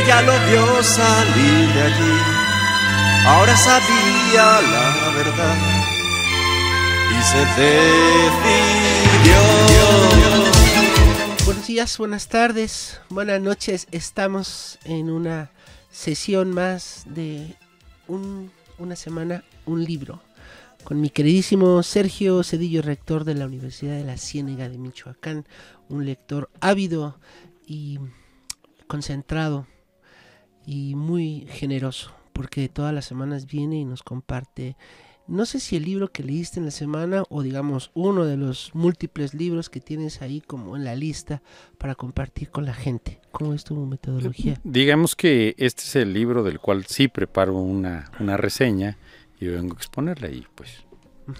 ella lo vio salir de allí, ahora sabía la verdad y se decidió. Buenos días, buenas tardes, buenas noches. Estamos en una sesión más de una semana, un libro, con mi queridísimo Sergio Cedillo, rector de la Universidad de la Ciénega de Michoacán, un lector ávido y concentrado y muy generoso, porque todas las semanas viene y nos comparte, no sé si el libro que leíste en la semana o digamos uno de los múltiples libros que tienes ahí como en la lista para compartir con la gente. ¿Cómo es tu metodología? Digamos que este es el libro del cual sí preparo una reseña y vengo a exponerla y pues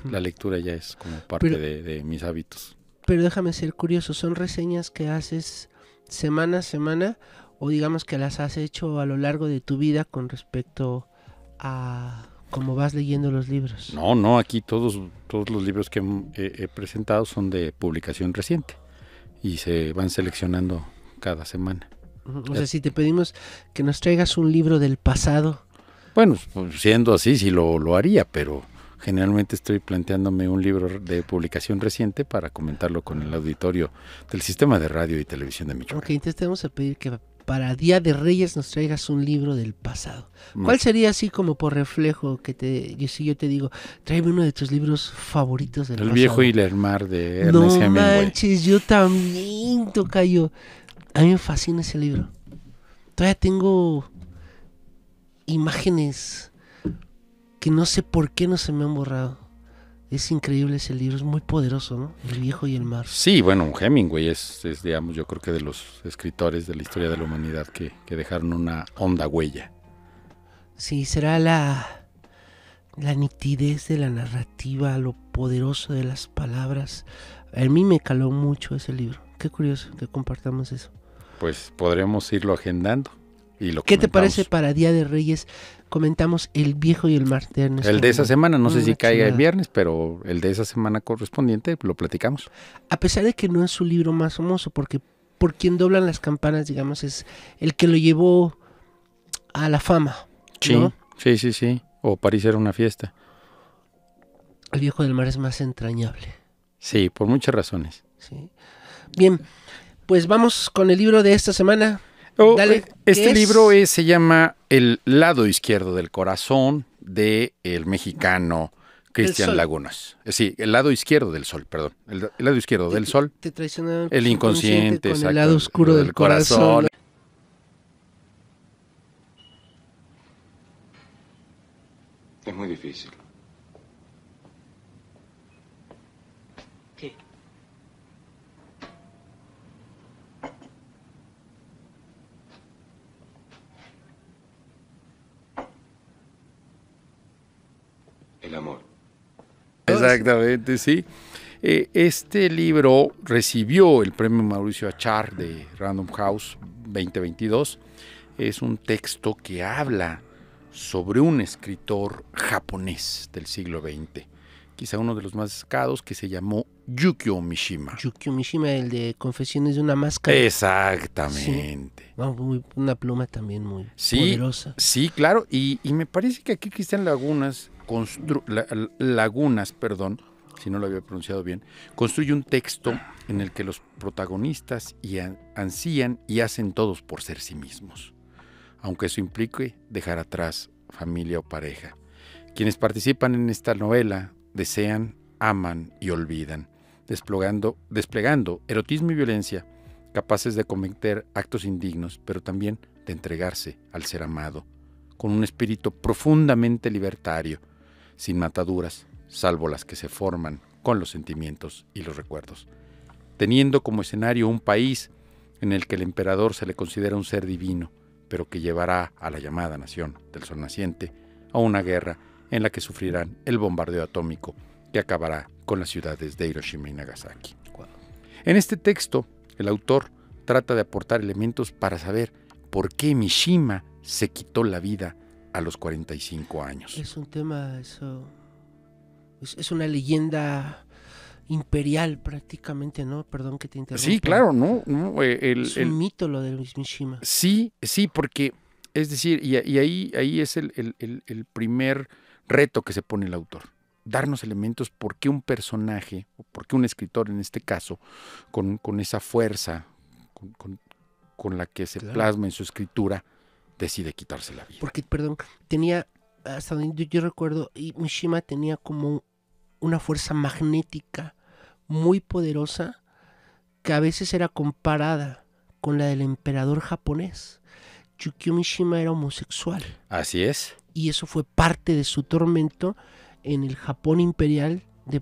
la lectura ya es como parte de mis hábitos. Pero déjame ser curioso, ¿son reseñas que haces semana a semana o digamos que las has hecho a lo largo de tu vida con respecto a cómo vas leyendo los libros? No, aquí todos los libros que he presentado son de publicación reciente y se van seleccionando cada semana. O sea, si te pedimos que nos traigas un libro del pasado. Bueno, pues siendo así sí lo haría, pero generalmente estoy planteándome un libro de publicación reciente para comentarlo con el auditorio del Sistema de Radio y Televisión de Michoacán. Ok, entonces te vamos a pedir que para Día de Reyes nos traigas un libro del pasado. ¿Cuál sería así como por reflejo si yo te digo, tráeme uno de tus libros favoritos del pasado? El viejo y el mar de Ernest Hemingway. No manches, yo también, tocayo. A mí me fascina ese libro. Todavía tengo imágenes que no sé por qué no se me han borrado. Es increíble ese libro, es muy poderoso, ¿no? El viejo y el mar. Sí, bueno, Hemingway es digamos, yo creo que de los escritores de la historia de la humanidad que dejaron una honda huella. Sí, será la nitidez de la narrativa, lo poderoso de las palabras. A mí me caló mucho ese libro. Qué curioso que compartamos eso. Pues podremos irlo agendando y lo ¿Qué te comentamos. parece para Día de Reyes? Comentamos El viejo y el mar de Ernest El de esa semana, no sé si caiga el chulada. viernes, pero el de esa semana correspondiente lo platicamos. A pesar de que no es su libro más famoso, porque por quien doblan las campanas, digamos, es el que lo llevó a la fama, ¿no? Sí. O París era una fiesta. El viejo del mar es más entrañable. Sí, por muchas razones. Sí. Bien, pues vamos con el libro de esta semana. Dale, este libro se llama El lado izquierdo del corazón de el mexicano Cristian Lagunas. Sí, el lado izquierdo del sol, perdón. El lado izquierdo del sol. Te traiciona el inconsciente, con exacto, el lado oscuro del corazón. Es muy difícil. ¿Qué? El amor. Exactamente, sí. Este libro recibió el premio Mauricio Achar de Random House 2022. Es un texto que habla sobre un escritor japonés del siglo XX, quizá uno de los más destacados, que se llamó Yukio Mishima. Yukio Mishima, el de Confesiones de una máscara. Exactamente. Sí. No, una pluma también muy poderosa. Sí, claro. Y me parece que aquí Cristian Lagunas, si no lo había pronunciado bien, construye un texto en el que los protagonistas ansían y hacen todos por ser sí mismos, aunque eso implique dejar atrás familia o pareja. Quienes participan en esta novela desean, aman y olvidan, desplegando erotismo y violencia, capaces de cometer actos indignos, pero también de entregarse al ser amado, con un espíritu profundamente libertario, sin mataduras, salvo las que se forman con los sentimientos y los recuerdos, teniendo como escenario un país en el que el emperador se le considera un ser divino, pero que llevará a la llamada nación del sol naciente a una guerra en la que sufrirán el bombardeo atómico que acabará con las ciudades de Hiroshima y Nagasaki. En este texto, el autor trata de aportar elementos para saber por qué Mishima se quitó la vida a los 45 años. Es un tema, eso es una leyenda imperial prácticamente, ¿no? Perdón que te interrumpa. Sí, claro, ¿no? Es un mito lo de Mishima. Sí, porque, es decir, y ahí es el primer reto que se pone el autor. Darnos elementos por qué un personaje, o por qué un escritor en este caso, con esa fuerza, con la que se plasma en su escritura, decide quitarse la vida. Porque, perdón, tenía, hasta donde yo recuerdo, y Mishima tenía como una fuerza magnética muy poderosa que a veces era comparada con la del emperador japonés. Yukio Mishima era homosexual. Así es. Y eso fue parte de su tormento en el Japón imperial de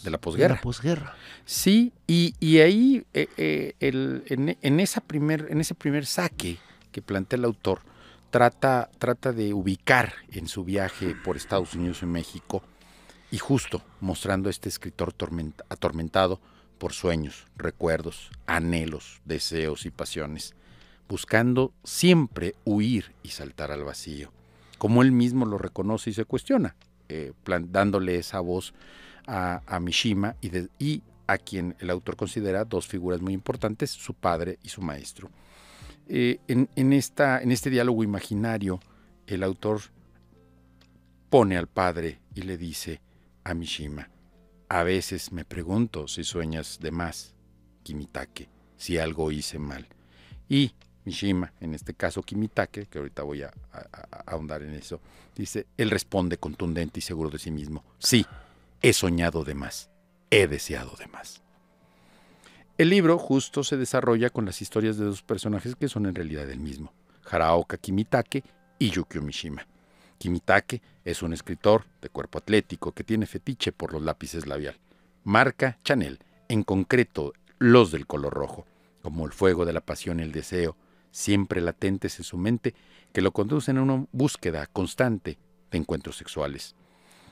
la posguerra. Sí, y ahí en ese primer saque que plantea el autor, trata de ubicar en su viaje por Estados Unidos y México, y justo mostrando a este escritor atormentado por sueños, recuerdos, anhelos, deseos y pasiones, buscando siempre huir y saltar al vacío, como él mismo lo reconoce y se cuestiona, dándole esa voz a Mishima y a quien el autor considera dos figuras muy importantes, su padre y su maestro. En este diálogo imaginario, el autor pone al padre y le dice a Mishima: a veces me pregunto si sueñas de más, Kimitake, si algo hice mal. Y Mishima, en este caso Kimitake, que ahorita voy a ahondar en eso, dice, él responde contundente y seguro de sí mismo: sí, he soñado de más, he deseado de más. El libro justo se desarrolla con las historias de dos personajes que son en realidad el mismo, Haraoka Kimitake y Yukio Mishima. Kimitake es un escritor de cuerpo atlético que tiene fetiche por los lápices labial. Marca Chanel, en concreto los del color rojo, como el fuego de la pasión y el deseo, siempre latentes en su mente, que lo conducen a una búsqueda constante de encuentros sexuales.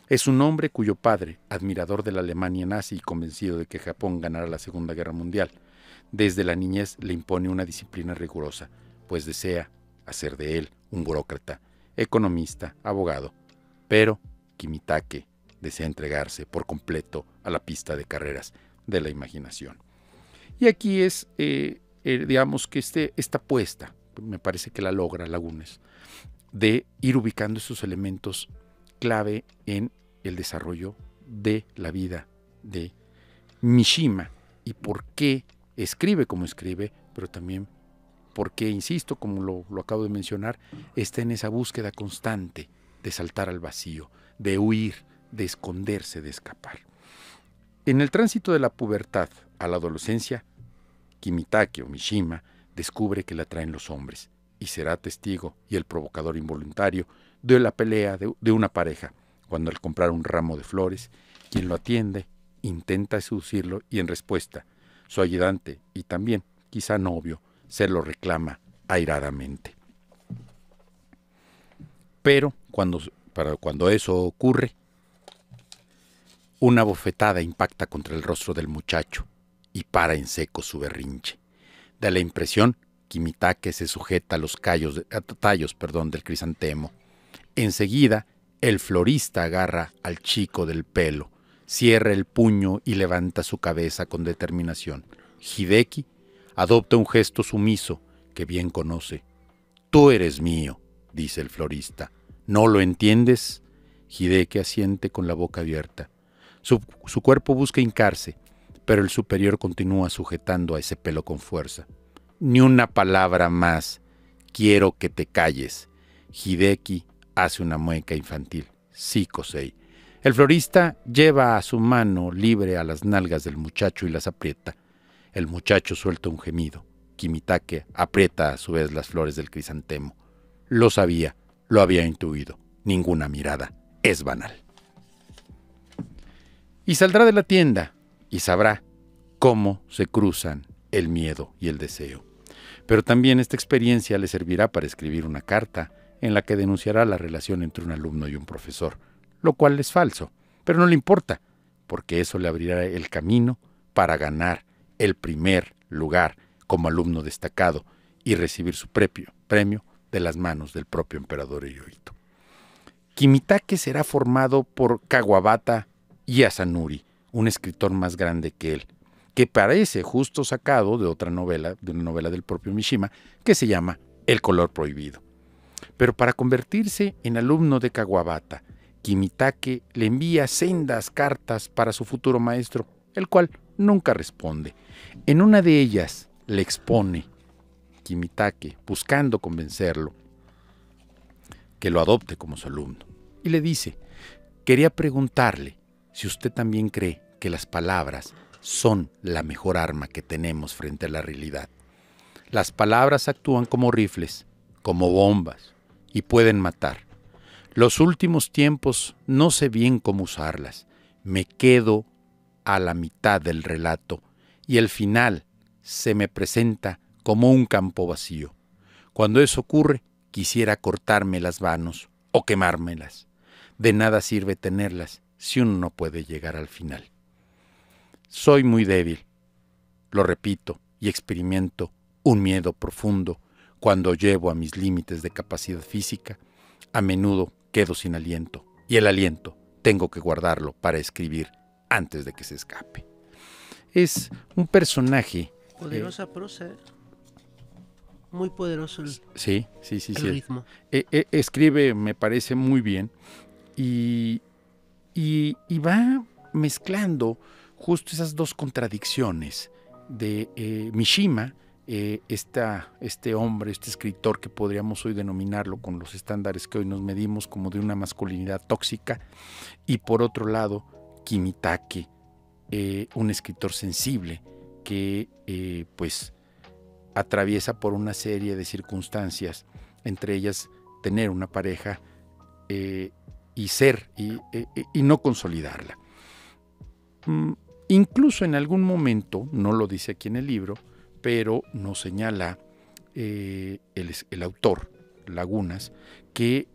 Es un hombre cuyo padre, admirador de la Alemania nazi y convencido de que Japón ganará la Segunda Guerra Mundial, desde la niñez le impone una disciplina rigurosa, pues desea hacer de él un burócrata, economista, abogado. Pero Kimitake desea entregarse por completo a la pista de carreras de la imaginación. Y aquí es, digamos que esta apuesta, me parece que la logra Lagunes, de ir ubicando esos elementos clave en el desarrollo de la vida de Mishima y por qué escribe como escribe, pero también por qué, insisto, como lo acabo de mencionar, está en esa búsqueda constante de saltar al vacío, de huir, de esconderse, de escapar. En el tránsito de la pubertad a la adolescencia, Kimitake o Mishima descubre que la atraen los hombres y será testigo y el provocador involuntario de la pelea de una pareja, cuando al comprar un ramo de flores, quien lo atiende intenta seducirlo y en respuesta, su ayudante y también, quizá novio, se lo reclama airadamente. Pero cuando eso ocurre, una bofetada impacta contra el rostro del muchacho y para en seco su berrinche. Da la impresión, Kimitake se sujeta a los tallos del crisantemo. Enseguida, el florista agarra al chico del pelo, cierra el puño y levanta su cabeza con determinación. Hideki adopta un gesto sumiso que bien conoce. Tú eres mío, dice el florista. ¿No lo entiendes? Hideki asiente con la boca abierta. Su cuerpo busca hincarse, pero el superior continúa sujetando a ese pelo con fuerza. Ni una palabra más. Quiero que te calles. Hideki hace una mueca infantil. Sí, Kosei. El florista lleva a su mano libre a las nalgas del muchacho y las aprieta. El muchacho suelta un gemido. Kimitake aprieta a su vez las flores del crisantemo. Lo sabía, lo había intuido. Ninguna mirada es banal. Y saldrá de la tienda y sabrá cómo se cruzan el miedo y el deseo. Pero también esta experiencia le servirá para escribir una carta en la que denunciará la relación entre un alumno y un profesor, lo cual es falso, pero no le importa, porque eso le abrirá el camino para ganar el primer lugar como alumno destacado y recibir su premio de las manos del propio emperador Hirohito. Kimitake será formado por Kawabata y Asanuri, un escritor más grande que él, que parece justo sacado de otra novela, de una novela del propio Mishima, que se llama El color prohibido. Pero para convertirse en alumno de Kawabata, Kimitake le envía sendas cartas para su futuro maestro, el cual nunca responde. En una de ellas le expone Kimitake, buscando convencerlo, que lo adopte como su alumno. Y le dice: quería preguntarle si usted también cree que las palabras son la mejor arma que tenemos frente a la realidad. Las palabras actúan como rifles, como bombas, y pueden matar. Los últimos tiempos no sé bien cómo usarlas. Me quedo a la mitad del relato y el final se me presenta como un campo vacío. Cuando eso ocurre, quisiera cortarme las manos o quemármelas. De nada sirve tenerlas si uno no puede llegar al final. Soy muy débil, lo repito, y experimento un miedo profundo cuando llevo a mis límites de capacidad física. A menudo quedo sin aliento, y el aliento tengo que guardarlo para escribir antes de que se escape. Es un personaje... Poderosa prosa, ¿eh? Muy poderoso el ritmo. Escribe, me parece, muy bien, y va mezclando justo esas dos contradicciones de Mishima, este hombre, este escritor que podríamos hoy denominarlo con los estándares que hoy nos medimos como de una masculinidad tóxica, y por otro lado Kimitake, un escritor sensible que pues atraviesa por una serie de circunstancias, entre ellas tener una pareja y no consolidarla. Incluso en algún momento, no lo dice aquí en el libro, pero nos señala el autor, Lagunas, que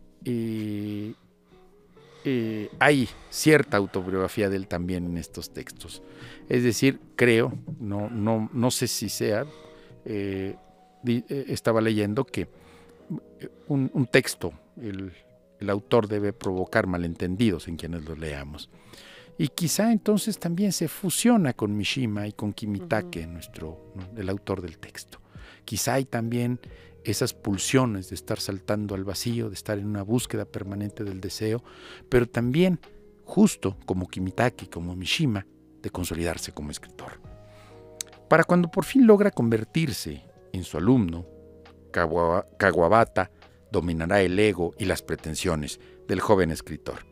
hay cierta autobiografía de él también en estos textos. Es decir, creo, no sé si sea, estaba leyendo que un texto, el autor debe provocar malentendidos en quienes lo leamos. Y quizá entonces también se fusiona con Mishima y con Kimitake, el autor del texto. Quizá hay también esas pulsiones de estar saltando al vacío, de estar en una búsqueda permanente del deseo, pero también, justo como Kimitake, como Mishima, de consolidarse como escritor. Para cuando por fin logra convertirse en su alumno, Kawabata dominará el ego y las pretensiones del joven escritor,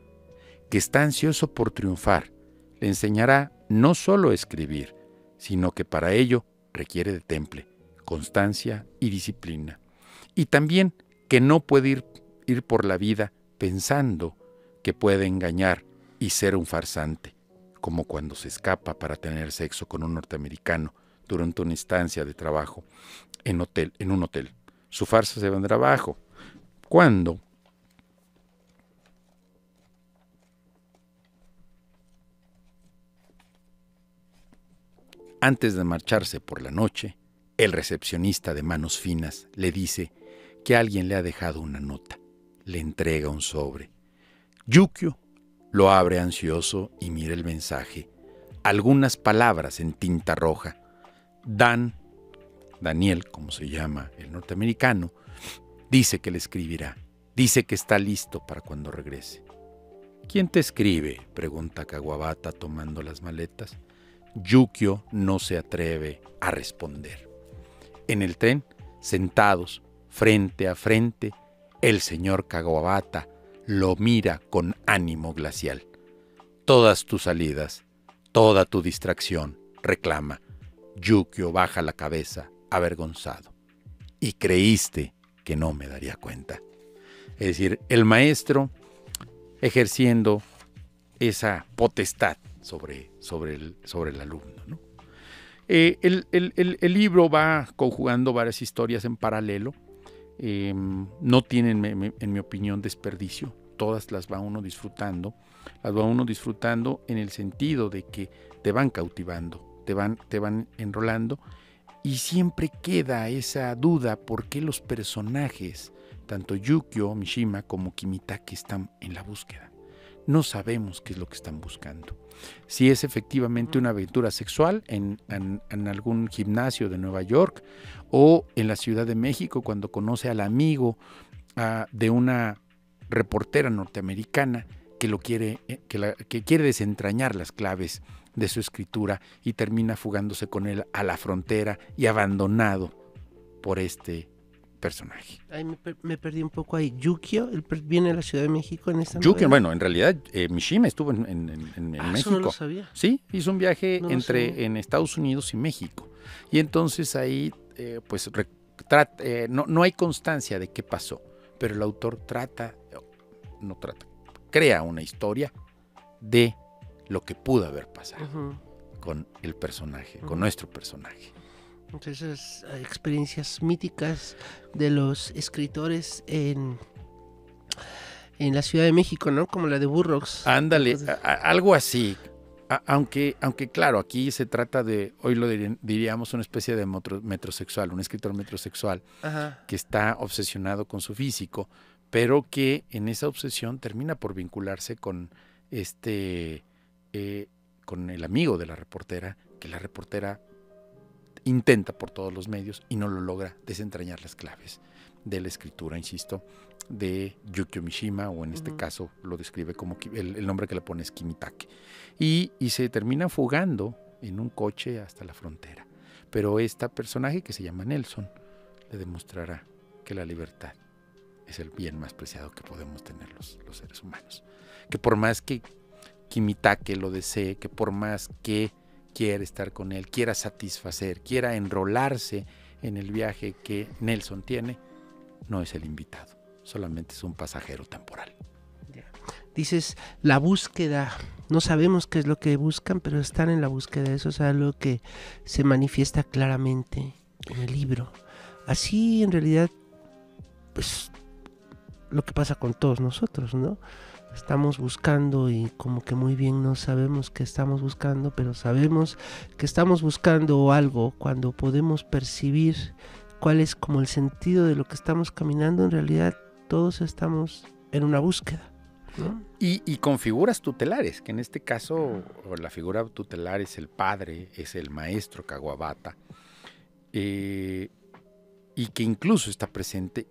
que está ansioso por triunfar. Le enseñará no solo a escribir, sino que para ello requiere de temple, constancia y disciplina. Y también que no puede ir por la vida pensando que puede engañar y ser un farsante, como cuando se escapa para tener sexo con un norteamericano durante una estancia de trabajo en un hotel. Su farsa se vendrá abajo cuando antes de marcharse por la noche, el recepcionista de manos finas le dice que alguien le ha dejado una nota. Le entrega un sobre. Yukio lo abre ansioso y mira el mensaje. Algunas palabras en tinta roja. Daniel, como se llama el norteamericano, dice que le escribirá. Dice que está listo para cuando regrese. ¿Quién te escribe?, pregunta Kawabata tomando las maletas. Yukio no se atreve a responder. En el tren, sentados frente a frente, el señor Kawabata lo mira con ánimo glacial. Todas tus salidas, toda tu distracción, reclama. Yukio baja la cabeza, avergonzado. Y creíste que no me daría cuenta. Es decir, el maestro ejerciendo esa potestad sobre el alumno, ¿no? El libro va conjugando varias historias en paralelo. No tienen, en mi opinión, desperdicio. Todas las va uno disfrutando. Las va uno disfrutando en el sentido de que te van cautivando, te van enrolando, y siempre queda esa duda por qué los personajes, tanto Yukio, Mishima como Kimitake, están en la búsqueda. no sabemos qué es lo que están buscando. Si es efectivamente una aventura sexual en algún gimnasio de Nueva York o en la Ciudad de México cuando conoce al amigo de una reportera norteamericana que quiere desentrañar las claves de su escritura y termina fugándose con él a la frontera y abandonado por este personaje. Ay, me perdí un poco ahí. Yukio, él viene a la Ciudad de México en esta Yukio, novela. bueno, en realidad Mishima estuvo en México. Eso no lo sabía. Sí, hizo un viaje No lo sabía. en Estados Unidos y México. Y entonces ahí, pues, no hay constancia de qué pasó, pero el autor crea una historia de lo que pudo haber pasado Ujú. con el personaje, Ujú. con nuestro personaje. Entonces, experiencias míticas de los escritores en la Ciudad de México, ¿no? Como la de Burroughs. Ándale, Entonces, algo así. Aunque claro, aquí se trata de, hoy lo diríamos, una especie de metrosexual, un escritor metrosexual ajá. que está obsesionado con su físico, pero que en esa obsesión termina por vincularse con con el amigo de la reportera, que la reportera intenta por todos los medios y no lo logra desentrañar las claves de la escritura, insisto, de Yukio Mishima, o en este Ujú. caso lo describe como el nombre que le pone es Kimitake. Y se termina fugando en un coche hasta la frontera. Pero este personaje, que se llama Nelson, le demostrará que la libertad es el bien más preciado que podemos tener los seres humanos. Que por más que Kimitake lo desee, que por más que quiera estar con él, quiera satisfacer, quiera enrolarse en el viaje que Nelson tiene, no es el invitado, solamente es un pasajero temporal. Dices, la búsqueda, no sabemos qué es lo que buscan, pero están en la búsqueda. Eso es algo que se manifiesta claramente en el libro. Así, en realidad, pues, lo que pasa con todos nosotros, ¿no? Estamos buscando y como que muy bien no sabemos qué estamos buscando, pero sabemos que estamos buscando algo cuando podemos percibir cuál es como el sentido de lo que estamos caminando. En realidad, todos estamos en una búsqueda, ¿no? Y con figuras tutelares, que en este caso la figura tutelar es el padre, es el maestro Kawabata, y que incluso está presente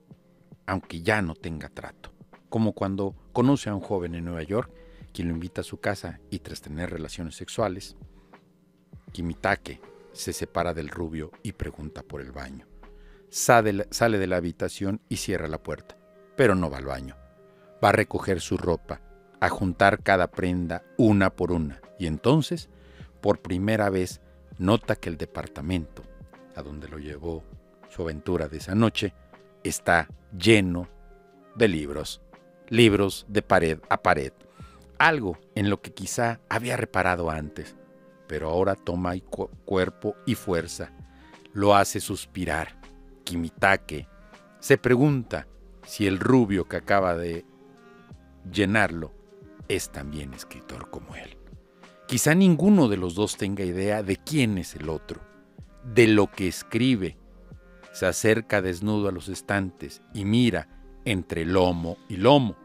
aunque ya no tenga trato, como cuando conoce a un joven en Nueva York, quien lo invita a su casa y tras tener relaciones sexuales, Kimitake se separa del rubio y pregunta por el baño. Sale de la habitación y cierra la puerta, pero no va al baño. Va a recoger su ropa, a juntar cada prenda una por una, y entonces, por primera vez, nota que el departamento a donde lo llevó su aventura de esa noche está lleno de libros de pared a pared, algo en lo que quizá había reparado antes, pero ahora toma cuerpo y fuerza, lo hace suspirar. Kimitake se pregunta si el rubio que acaba de llenarlo es también escritor como él. Quizá ninguno de los dos tenga idea de quién es el otro, de lo que escribe. Se acerca desnudo a los estantes y mira entre lomo y lomo.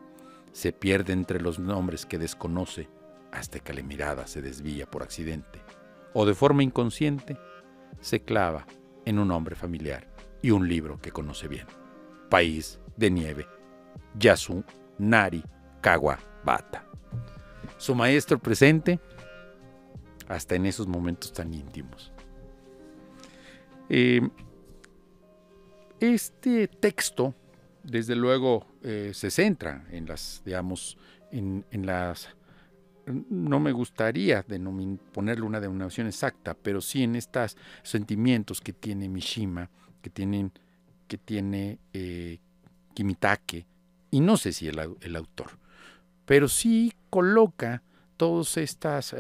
Se pierde entre los nombres que desconoce hasta que la mirada se desvía por accidente o de forma inconsciente se clava en un nombre familiar y un libro que conoce bien. País de nieve, Yasunari Kawabata. Su maestro presente hasta en esos momentos tan íntimos. Este texto, desde luego, se centra en las, digamos, en las, no me gustaría ponerle una denominación exacta, pero sí en estos sentimientos que tiene Mishima, que tiene Kimitake, y no sé si el autor, pero sí coloca todas estas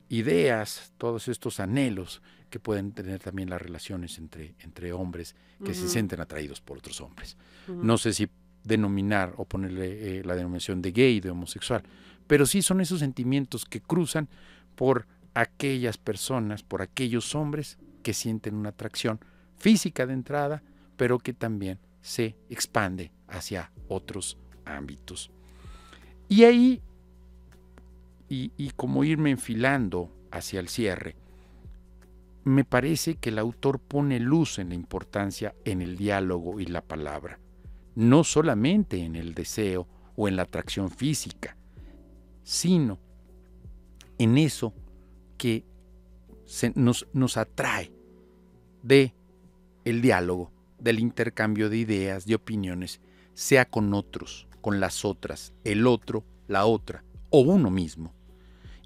ideas, todos estos anhelos que pueden tener también las relaciones entre hombres que se sienten atraídos por otros hombres. No sé si denominar o ponerle la denominación de gay, de homosexual, pero sí son esos sentimientos que cruzan por aquellas personas, por aquellos hombres que sienten una atracción física de entrada, pero que también se expande hacia otros ámbitos. Y ahí y como irme enfilando hacia el cierre, me parece que el autor pone luz en la importancia en el diálogo y la palabra, no solamente en el deseo o en la atracción física, sino en eso que nos atrae de el diálogo, del intercambio de ideas, de opiniones, sea con otros, con las otras, el otro, la otra o uno mismo.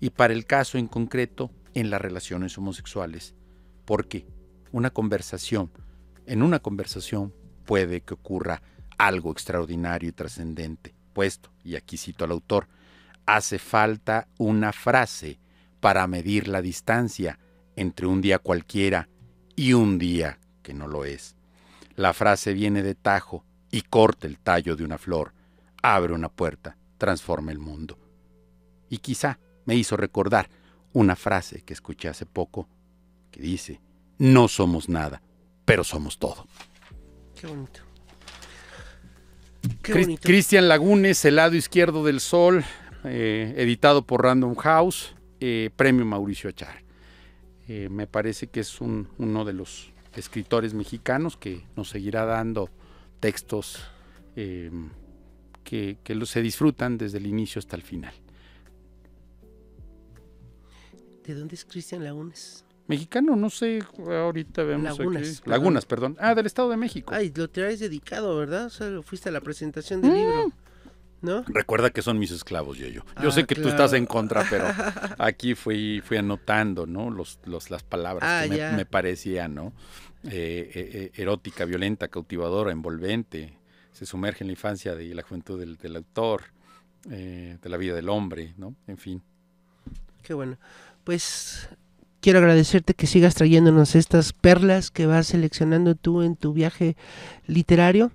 Y para el caso en concreto, en las relaciones homosexuales, porque en una conversación puede que ocurra algo extraordinario y trascendente, puesto, y aquí cito al autor, hace falta una frase para medir la distancia entre un día cualquiera y un día que no lo es. La frase viene de tajo y corta el tallo de una flor, abre una puerta, transforma el mundo. Y quizá me hizo recordar una frase que escuché hace poco que dice: no somos nada, pero somos todo. Qué bonito. Qué bonito. Cristian Lagunes, El lado izquierdo del sol, editado por Random House, premio Mauricio Achar. Me parece que es uno de los escritores mexicanos que nos seguirá dando textos que se disfrutan desde el inicio hasta el final. ¿De dónde es Cristian Lagunes? Mexicano, no sé, ahorita vemos Lagunas, aquí. Lagunas, perdón. Del Estado de México. Ay, lo traes dedicado, ¿verdad? O sea, fuiste a la presentación del libro, ¿no? Recuerda que son mis esclos, Yo sé que tú claro. estás en contra, pero aquí fui anotando, ¿no? Las palabras que me parecían, ¿no? Erótica, violenta, cautivadora, envolvente. Se sumerge en la infancia y la juventud del autor, de la vida del hombre, ¿no? En fin. Qué bueno. Pues quiero agradecerte que sigas trayéndonos estas perlas que vas seleccionando tú en tu viaje literario.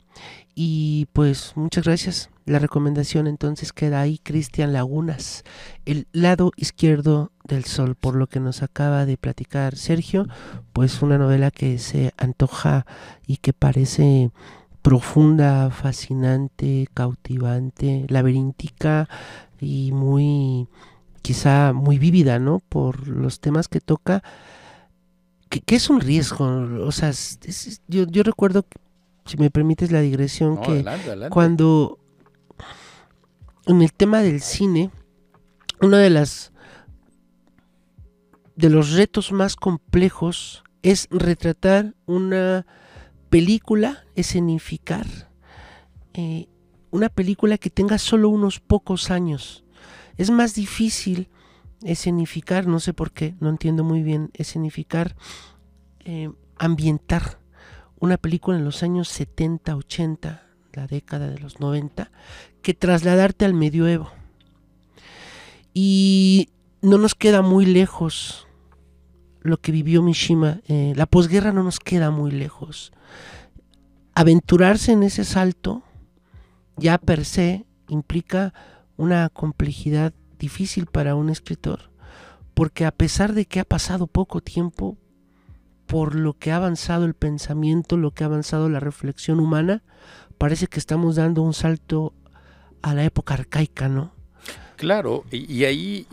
Y pues muchas gracias. La recomendación entonces queda ahí: Cristian Lagunas, El lado izquierdo del sol, por lo que nos acaba de platicar Sergio. Pues una novela que se antoja y que parece profunda, fascinante, cautivante, laberíntica y quizá muy vívida, ¿no? Por los temas que toca, que es un riesgo. O sea, yo recuerdo, si me permites la digresión, que adelante. cuando en el tema del cine, uno de los retos más complejos es retratar una película, escenificar una película que tenga solo unos pocos años. Es más difícil escenificar, no sé por qué, no entiendo muy bien, escenificar, ambientar una película en los años 70, 80, la década de los 90, que trasladarte al medioevo. Y no nos queda muy lejos lo que vivió Mishima, la posguerra no nos queda muy lejos. Aventurarse en ese salto ya per se implica una complejidad difícil para un escritor, porque a pesar de que ha pasado poco tiempo, por lo que ha avanzado el pensamiento, lo que ha avanzado la reflexión humana, parece que estamos dando un salto a la época arcaica, ¿no? Claro, y ahí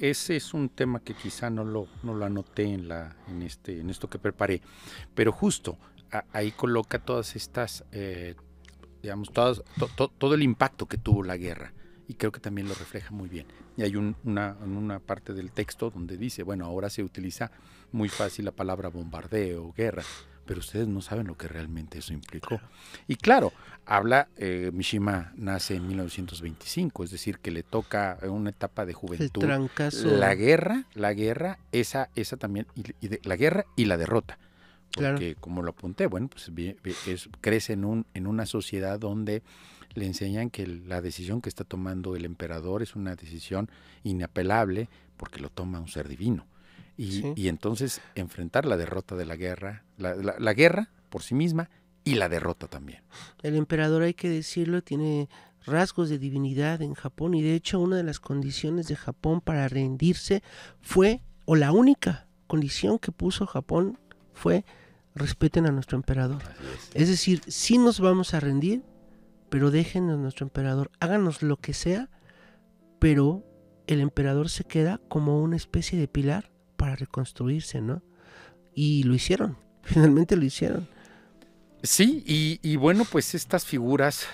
ese es un tema que quizá no lo anoté en esto que preparé, pero justo ahí coloca todas estas, digamos, todo el impacto que tuvo la guerra, y creo que también lo refleja muy bien. Y hay una parte del texto donde dice, bueno, ahora se utiliza muy fácil la palabra bombardeo, guerra, pero ustedes no saben lo que realmente eso implicó. Y claro, Mishima nace en 1925, es decir, que le toca una etapa de juventud. El trancazo. La guerra, esa también, la guerra y la derrota. Porque, claro, como lo apunté, bueno, pues crece en una sociedad donde le enseñan que la decisión que está tomando el emperador es una decisión inapelable porque lo toma un ser divino. Y entonces enfrentar la derrota de la guerra, la guerra por sí misma y la derrota también. El emperador, hay que decirlo, tiene rasgos de divinidad en Japón, y de hecho una de las condiciones de Japón para rendirse fue, o la única condición que puso Japón fue: respeten a nuestro emperador. Es decir, sí nos vamos a rendir, pero déjenos nuestro emperador, háganos lo que sea, pero el emperador se queda como una especie de pilar para reconstruirse, ¿no? Y lo hicieron, finalmente lo hicieron. Sí, y bueno, pues estas figuras,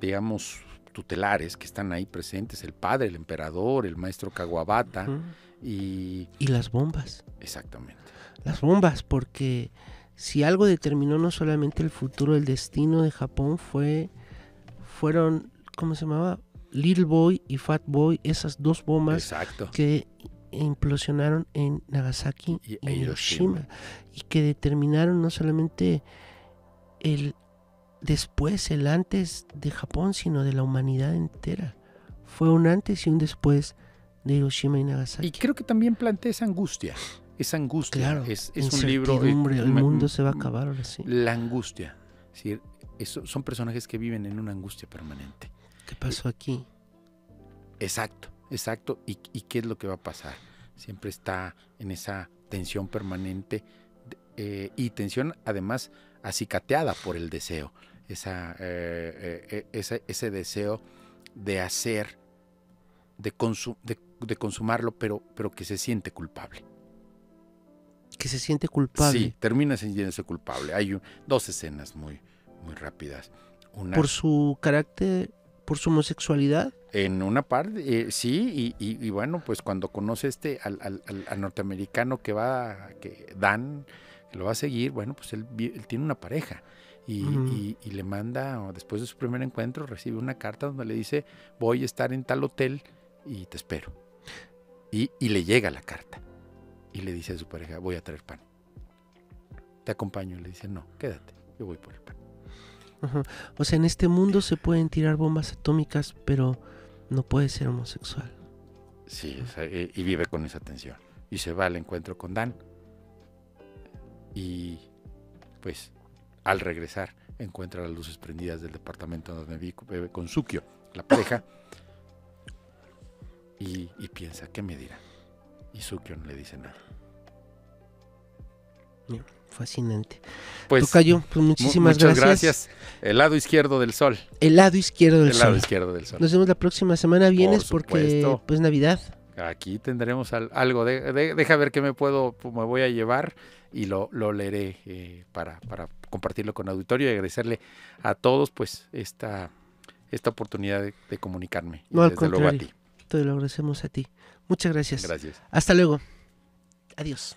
digamos, tutelares que están ahí presentes, el padre, el emperador, el maestro Kawabata, y las bombas. Exactamente. Las bombas, porque si algo determinó no solamente el futuro, el destino de Japón, fueron, ¿cómo se llamaba? Little Boy y Fat Boy, esas dos bombas. Exacto. Que implosionaron en Nagasaki y Hiroshima, y que determinaron no solamente el después, el antes de Japón, sino de la humanidad entera. Fue un antes y un después de Hiroshima y Nagasaki. Y creo que también plantea esa angustia. Claro, es un libro. El mundo se va a acabar ahora sí. La angustia. Es decir, son personajes que viven en una angustia permanente. ¿Qué pasó aquí? Exacto. ¿Y qué es lo que va a pasar? Siempre está en esa tensión permanente y tensión además acicateada por el deseo. Ese deseo de hacer, de consumarlo, pero que se siente culpable. Que se siente culpable. Sí, termina sintiéndose culpable. Hay dos escenas muy, muy rápidas. Una, por su carácter, por su homosexualidad. En una parte, sí, y bueno, pues cuando conoce al norteamericano que Dan, que lo va a seguir, bueno, pues él tiene una pareja. Y le manda, después de su primer encuentro, recibe una carta donde le dice, voy a estar en tal hotel y te espero. Y le llega la carta. Y le dice a su pareja, voy a traer pan. Te acompaño. Y le dice, no, quédate, yo voy por el pan. O sea, en este mundo se pueden tirar bombas atómicas, pero no puede ser homosexual. Sí, o sea, y vive con esa tensión. Y se va al encuentro con Dan. Y pues al regresar encuentra las luces prendidas del departamento donde vive con Sukio, la pareja. Y piensa, ¿qué me dirá? Y Sukio no le dice nada. Fascinante. Pues, Tocayo, pues muchas gracias. El lado izquierdo del sol. El lado izquierdo del sol. El lado izquierdo del sol. Nos vemos la próxima semana. Vienes porque pues Navidad. Aquí tendremos algo. Deja ver qué me voy a llevar y lo leeré para compartirlo con el auditorio y agradecerle a todos pues esta oportunidad de comunicarme. No, desde luego a ti. Te lo agradecemos a ti. Muchas gracias. Gracias. Hasta luego. Adiós.